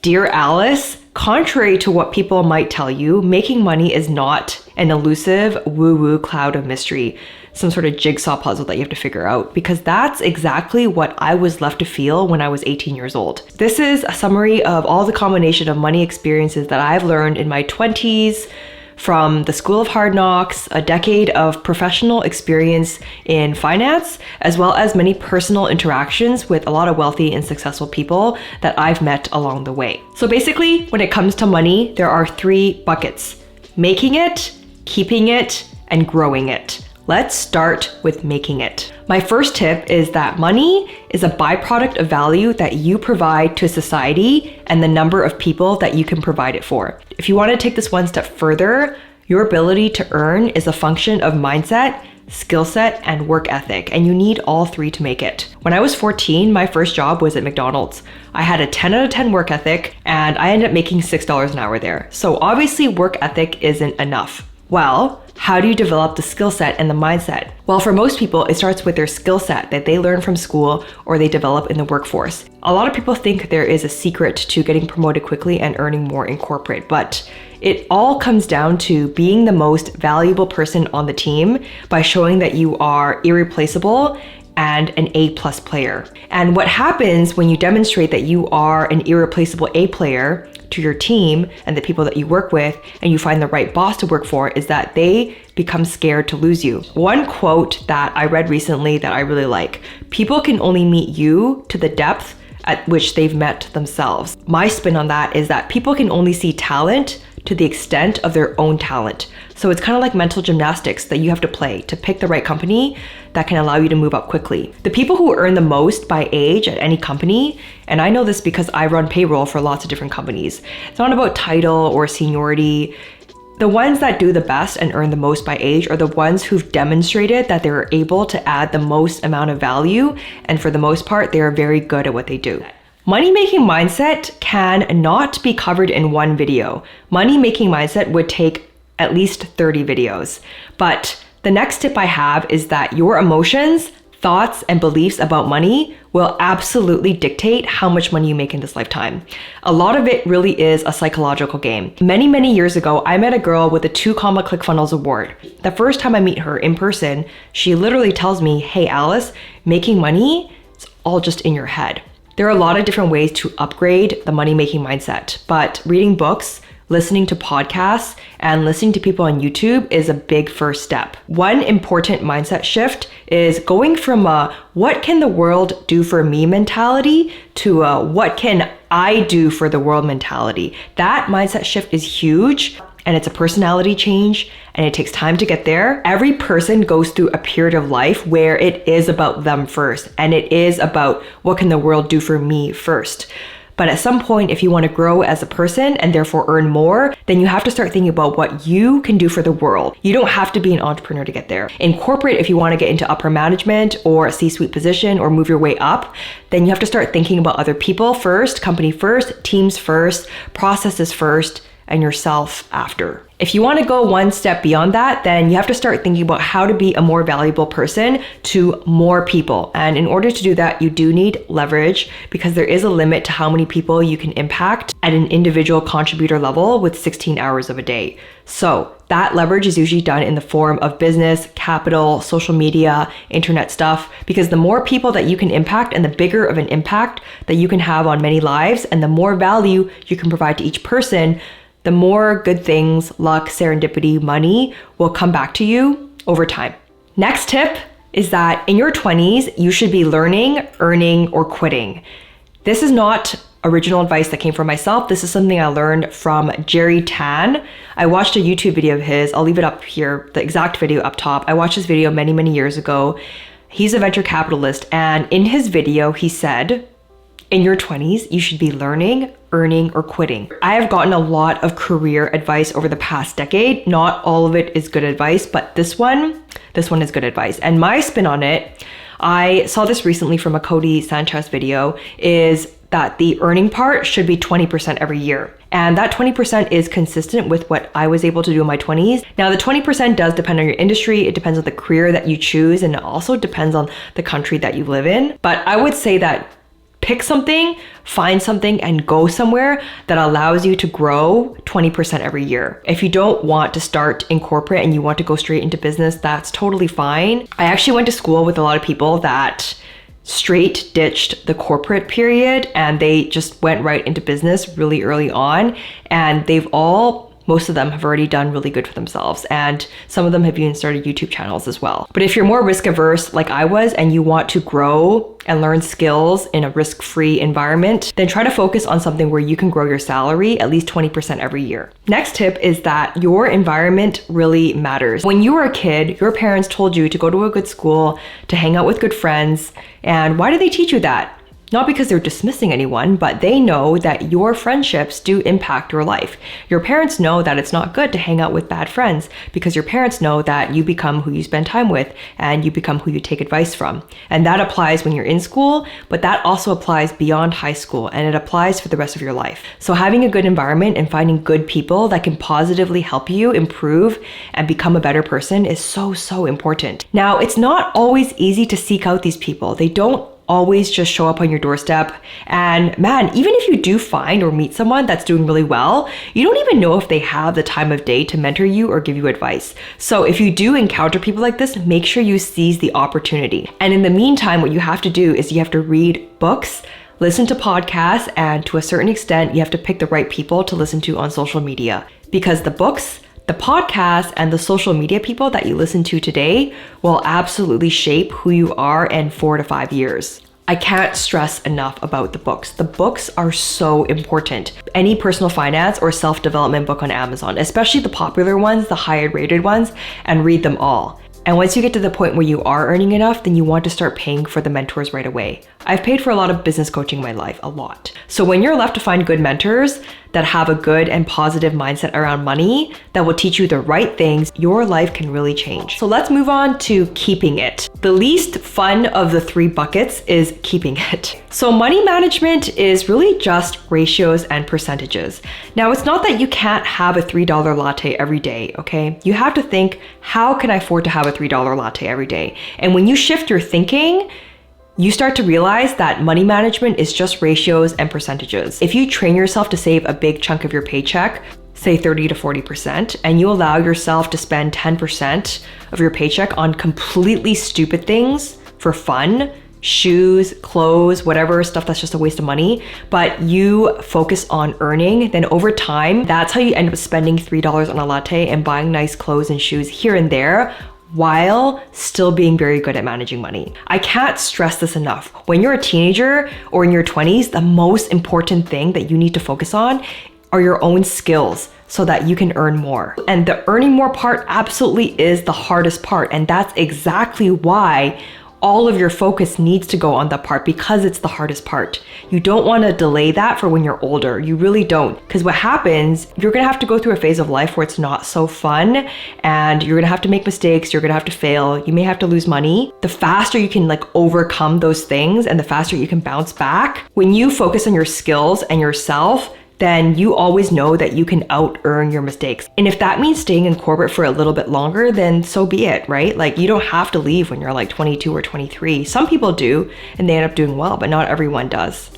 Dear Alice, contrary to what people might tell you, making money is not an elusive woo-woo cloud of mystery, some sort of jigsaw puzzle that you have to figure out, because that's exactly what I was left to feel when I was 18 years old. This is a summary of all the combination of money experiences that I've learned in my 20s, from the School of Hard Knocks, a decade of professional experience in finance, as well as many personal interactions with a lot of wealthy and successful people that I've met along the way. So basically, when it comes to money, there are 3 buckets: making it, keeping it, and growing it. Let's start with making it. My first tip is that money is a byproduct of value that you provide to society and the number of people that you can provide it for. If you want to take this one step further, your ability to earn is a function of mindset, skill set, and work ethic, and you need all 3 to make it. When I was 14, my first job was at McDonald's. I had a 10 out of 10 work ethic, and I ended up making $6 an hour there. So obviously work ethic isn't enough. Well, how do you develop the skill set and the mindset? Well, for most people, it starts with their skill set that they learn from school or they develop in the workforce. A lot of people think there is a secret to getting promoted quickly and earning more in corporate, but it all comes down to being the most valuable person on the team by showing that you are irreplaceable and an A+ player. And what happens when you demonstrate that you are an irreplaceable A player to your team and the people that you work with, and you find the right boss to work for, is that they become scared to lose you. One quote that I read recently that I really like: people can only meet you to the depth at which they've met themselves. My spin on that is that people can only see talent to the extent of their own talent. So it's kind of like mental gymnastics that you have to play to pick the right company that can allow you to move up quickly. The people who earn the most by age at any company, and I know this because I run payroll for lots of different companies, it's not about title or seniority. The ones that do the best and earn the most by age are the ones who've demonstrated that they're able to add the most amount of value, and for the most part, they are very good at what they do. Money-making mindset can not be covered in one video. Money-making mindset would take at least 30 videos. But the next tip I have is that your emotions, thoughts, and beliefs about money will absolutely dictate how much money you make in this lifetime. A lot of it really is a psychological game. Many, many years ago, I met a girl with a 2 ClickFunnels award. The first time I meet her in person, she literally tells me, "Hey Alice, making money, it's all just in your head." There are a lot of different ways to upgrade the money-making mindset, but reading books, listening to podcasts, and listening to people on YouTube is a big first step. One important mindset shift is going from a "what can the world do for me" mentality to a "what can I do for the world" mentality. That mindset shift is huge, and it's a personality change, and it takes time to get there. Every person goes through a period of life where it is about them first, and it is about "what can the world do for me" first. But at some point, if you want to grow as a person and therefore earn more, then you have to start thinking about what you can do for the world. You don't have to be an entrepreneur to get there. In corporate, if you want to get into upper management or a C-suite position or move your way up, then you have to start thinking about other people first, company first, teams first, processes first, and yourself after. If you want to go one step beyond that, then you have to start thinking about how to be a more valuable person to more people. And in order to do that, you do need leverage, because there is a limit to how many people you can impact at an individual contributor level with 16 hours of a day. So that leverage is usually done in the form of business, capital, social media, internet stuff, because the more people that you can impact and the bigger of an impact that you can have on many lives and the more value you can provide to each person, the more good things, luck, serendipity, money will come back to you over time. Next tip is that in your 20s, you should be learning, earning, or quitting. This is not original advice that came from myself. This is something I learned from Jerry Tan. I watched a YouTube video of his. I'll leave it up here, the exact video up top. I watched this video many, many years ago. He's a venture capitalist, and in his video, he said, in your 20s, you should be learning, earning, or quitting. I have gotten a lot of career advice over the past decade. Not all of it is good advice, but this one is good advice. And my spin on it, I saw this recently from a Cody Sanchez video, is that the earning part should be 20% every year. And that 20% is consistent with what I was able to do in my 20s. Now, the 20% does depend on your industry. It depends on the career that you choose, and it also depends on the country that you live in. But I would say that Pick something, find something, and go somewhere that allows you to grow 20% every year. If you don't want to start in corporate and you want to go straight into business, that's totally fine. I actually went to school with a lot of people that straight ditched the corporate period and they just went right into business really early on. And most of them have already done really good for themselves. And some of them have even started YouTube channels as well. But if you're more risk averse like I was and you want to grow and learn skills in a risk-free environment, then try to focus on something where you can grow your salary at least 20% every year. Next tip is that your environment really matters. When you were a kid, your parents told you to go to a good school, to hang out with good friends. And why did they teach you that? Not because they're dismissing anyone, but they know that your friendships do impact your life. Your parents know that it's not good to hang out with bad friends because your parents know that you become who you spend time with and you become who you take advice from. And that applies when you're in school, but that also applies beyond high school and it applies for the rest of your life. So having a good environment and finding good people that can positively help you improve and become a better person is so, so important. Now, it's not always easy to seek out these people. They don't always just show up on your doorstep. And man, even if you do find or meet someone that's doing really well, you don't even know if they have the time of day to mentor you or give you advice. So if you do encounter people like this, make sure you seize the opportunity. And in the meantime, what you have to do is you have to read books, listen to podcasts, and to a certain extent, you have to pick the right people to listen to on social media. Because the books, the podcasts, and the social media people that you listen to today will absolutely shape who you are in 4 to 5 years. I can't stress enough about the books. The books are so important. Any personal finance or self-development book on Amazon, especially the popular ones, the higher rated ones, and read them all. And once you get to the point where you are earning enough, then you want to start paying for the mentors right away. I've paid for a lot of business coaching in my life, a lot. So when you're left to find good mentors that have a good and positive mindset around money, that will teach you the right things, your life can really change. So let's move on to keeping it. The least fun of the 3 buckets is keeping it. So money management is really just ratios and percentages. Now, it's not that you can't have a $3 latte every day, okay? You have to think, how can I afford to have a $3 latte every day? And when you shift your thinking, you start to realize that money management is just ratios and percentages. If you train yourself to save a big chunk of your paycheck, say 30 to 40%, and you allow yourself to spend 10% of your paycheck on completely stupid things for fun, shoes, clothes, whatever, stuff that's just a waste of money, but you focus on earning, then over time, that's how you end up spending $3 on a latte and buying nice clothes and shoes here and there, while still being very good at managing money. I can't stress this enough. When you're a teenager or in your 20s, the most important thing that you need to focus on are your own skills so that you can earn more. And the earning more part absolutely is the hardest part. And that's exactly why all of your focus needs to go on that part, because it's the hardest part. You don't want to delay that for when you're older. You really don't. Because what happens, you're going to have to go through a phase of life where it's not so fun and you're going to have to make mistakes. You're going to have to fail. You may have to lose money. The faster you can overcome those things and the faster you can bounce back, when you focus on your skills and yourself, then you always know that you can out-earn your mistakes. And if that means staying in corporate for a little bit longer, then so be it, right? You don't have to leave when you're 22 or 23. Some people do, and they end up doing well, but not everyone does.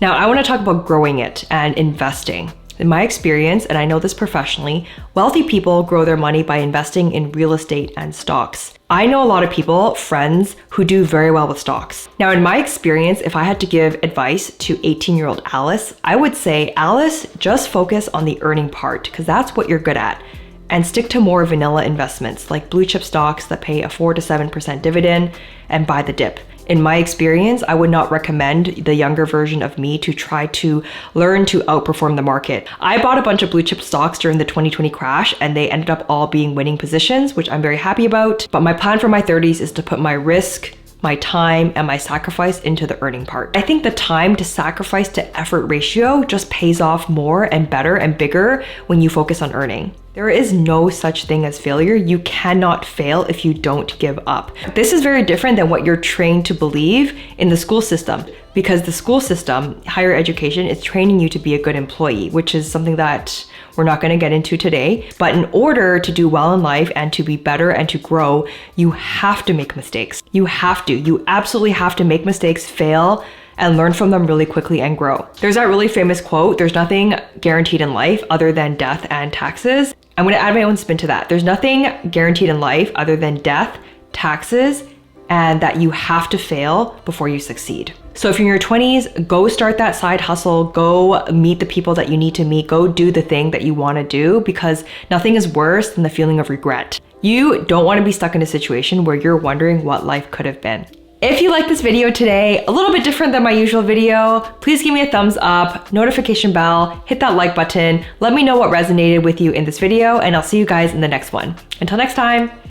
Now, I want to talk about growing it and investing. In my experience, and I know this professionally, wealthy people grow their money by investing in real estate and stocks. I know a lot of people, friends, who do very well with stocks. Now, in my experience, if I had to give advice to 18-year-old Alice, I would say, Alice, just focus on the earning part, because that's what you're good at. And stick to more vanilla investments like blue chip stocks that pay a 4 to 7% dividend and buy the dip. In my experience, I would not recommend the younger version of me to try to learn to outperform the market. I bought a bunch of blue chip stocks during the 2020 crash and they ended up all being winning positions, which I'm very happy about. But my plan for my 30s is to put my risk, my time, and my sacrifice into the earning part. I think the time to sacrifice to effort ratio just pays off more and better and bigger when you focus on earning. There is no such thing as failure. You cannot fail if you don't give up. This is very different than what you're trained to believe in the school system, because the school system, higher education, is training you to be a good employee, which is something that we're not going to get into today. But in order to do well in life and to be better and to grow, you have to make mistakes. You have to. You absolutely have to make mistakes, fail, and learn from them really quickly and grow. There's that really famous quote, there's nothing guaranteed in life other than death and taxes. I'm gonna add my own spin to that. There's nothing guaranteed in life other than death, taxes, and that you have to fail before you succeed. So if you're in your 20s, go start that side hustle, go meet the people that you need to meet, go do the thing that you wanna do, because nothing is worse than the feeling of regret. You don't wanna be stuck in a situation where you're wondering what life could have been. If you like this video today, a little bit different than my usual video, please give me a thumbs up, notification bell, hit that like button, let me know what resonated with you in this video, and I'll see you guys in the next one. Until next time.